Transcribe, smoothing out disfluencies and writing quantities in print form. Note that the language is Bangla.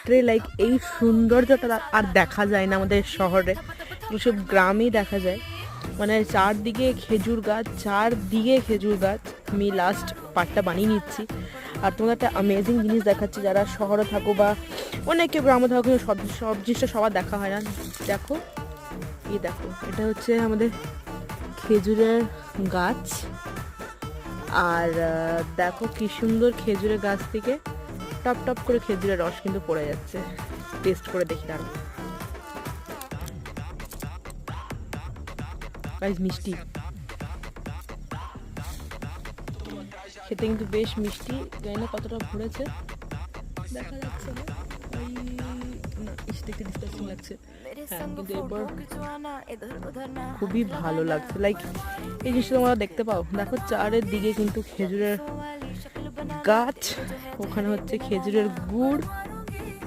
রাত্রে লাইক এই সৌন্দর্যটা আর দেখা যায় না আমাদের শহরে, সব গ্রামেই দেখা যায়। মানে চারদিকে খেজুর গাছ। আমি লাস্ট পার্টটা বানিয়ে নিচ্ছি আর তোমাদের একটা অ্যামেজিং জিনিস দেখাচ্ছি। যারা শহরে থাকো বা অনেকে গ্রামে থাকো, সব সব জিনিসটা সবার দেখা হয় না। দেখো, দেখো, এটা হচ্ছে আমাদের খেজুরের গাছ। আর দেখো কি সুন্দর খেজুরের গাছ থেকে টপ টপ করে খেজুরের রস কিন্তু পড়ে যাচ্ছে। টেস্ট করে দেখি দাঁড়াও। গাইস, মিষ্টি, খেতে কিন্তু বেশ মিষ্টি। জানি না কতটা ভরেছে, দেখা যাচ্ছে না। দেখতে ডিসকাস্টিং লাগছে। হ্যাঁ, কিন্তু এরপর খুবই ভালো লাগছে। লাইক এই জিনিসটা তোমরা দেখতে পাও, দেখো চারের দিকে কিন্তু খেজুরের গাছ, ওখানে হচ্ছে খেজুরের গুড়,